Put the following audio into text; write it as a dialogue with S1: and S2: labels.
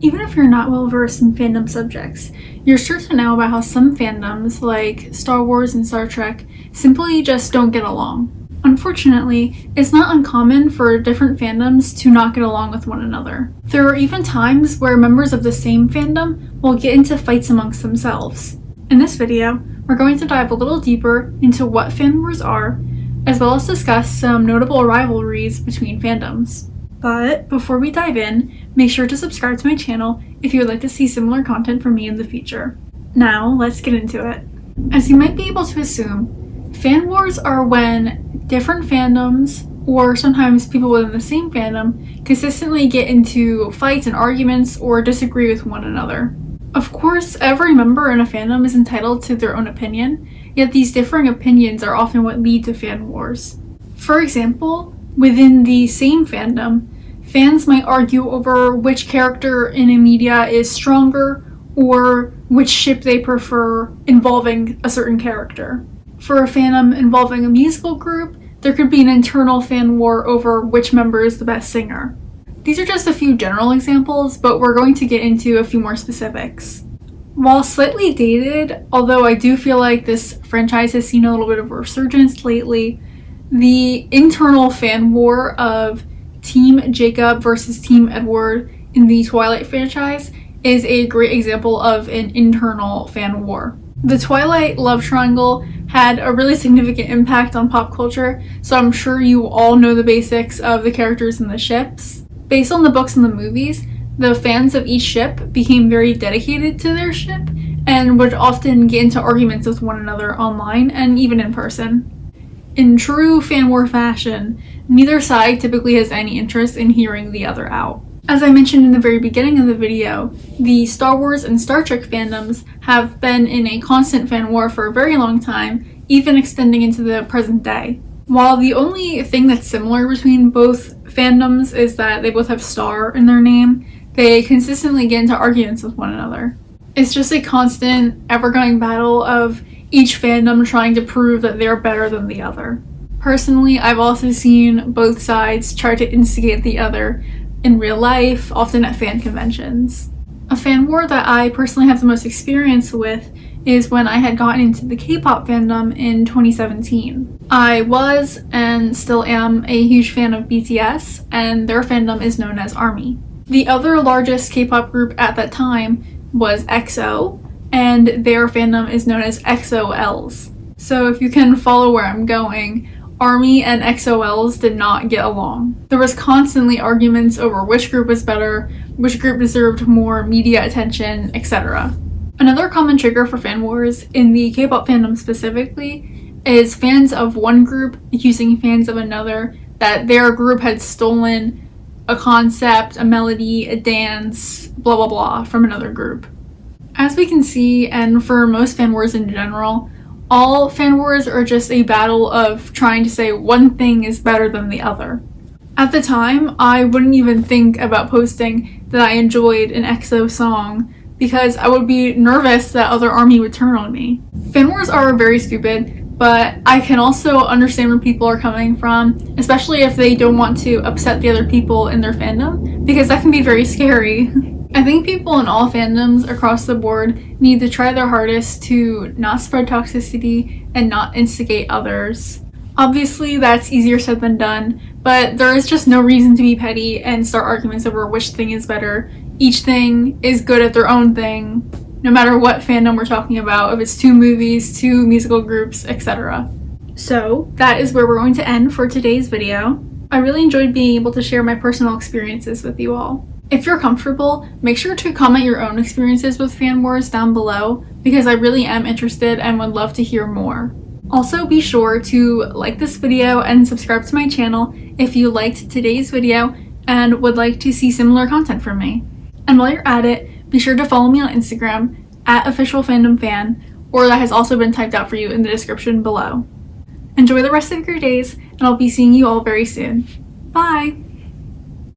S1: Even if you're not well versed in fandom subjects, you're sure to know about how some fandoms, like Star Wars and Star Trek, simply just don't get along. Unfortunately, it's not uncommon for different fandoms to not get along with one another. There are even times where members of the same fandom will get into fights amongst themselves. In this video, we're going to dive a little deeper into what fan wars are, as well as discuss some notable rivalries between fandoms. But before we dive in, make sure to subscribe to my channel if you would like to see similar content from me in the future. Now, let's get into it. As you might be able to assume, fan wars are when different fandoms, or sometimes people within the same fandom, consistently get into fights and arguments or disagree with one another. Of course, every member in a fandom is entitled to their own opinion, yet these differing opinions are often what lead to fan wars. For example, within the same fandom, fans might argue over which character in a media is stronger or which ship they prefer involving a certain character. For a fandom involving a musical group, there could be an internal fan war over which member is the best singer. These are just a few general examples, but we're going to get into a few more specifics. While slightly dated, although I do feel like this franchise has seen a little bit of a resurgence lately, the internal fan war of Team Jacob versus Team Edward in the Twilight franchise is a great example of an internal fan war. The Twilight love triangle had a really significant impact on pop culture, so I'm sure you all know the basics of the characters and the ships. Based on the books and the movies, the fans of each ship became very dedicated to their ship and would often get into arguments with one another online and even in person. In true fan war fashion, neither side typically has any interest in hearing the other out. As I mentioned in the very beginning of the video, the Star Wars and Star Trek fandoms have been in a constant fan war for a very long time, even extending into the present day. While the only thing that's similar between both fandoms is that they both have Star in their name, they consistently get into arguments with one another. It's just a constant, ever-going battle of each fandom trying to prove that they're better than the other. Personally, I've also seen both sides try to instigate the other in real life, often at fan conventions. A fan war that I personally have the most experience with is when I had gotten into the K-pop fandom in 2017. I was, and still am, a huge fan of BTS, and their fandom is known as ARMY. The other largest K-pop group at that time was EXO, and their fandom is known as XOLs. So if you can follow where I'm going, ARMY and XOLs did not get along. There was constantly arguments over which group was better, which group deserved more media attention, etc. Another common trigger for fan wars, in the K-pop fandom specifically, is fans of one group accusing fans of another that their group had stolen a concept, a melody, a dance, blah blah blah from another group. As we can see, and for most fan wars in general, all fan wars are just a battle of trying to say one thing is better than the other. At the time, I wouldn't even think about posting that I enjoyed an EXO song because I would be nervous that other ARMY would turn on me. Fan wars are very stupid, but I can also understand where people are coming from, especially if they don't want to upset the other people in their fandom, because that can be very scary. I think people in all fandoms across the board need to try their hardest to not spread toxicity and not instigate others. Obviously, that's easier said than done, but there is just no reason to be petty and start arguments over which thing is better. Each thing is good at their own thing, no matter what fandom we're talking about, if it's two movies, two musical groups, etc. So, that is where we're going to end for today's video. I really enjoyed being able to share my personal experiences with you all. If you're comfortable, make sure to comment your own experiences with fan wars down below, because I really am interested and would love to hear more. Also, be sure to like this video and subscribe to my channel if you liked today's video and would like to see similar content from me. And while you're at it, be sure to follow me on Instagram @officialfandomfan, or that has also been typed out for you in the description below. Enjoy the rest of your days, and I'll be seeing you all very soon. Bye!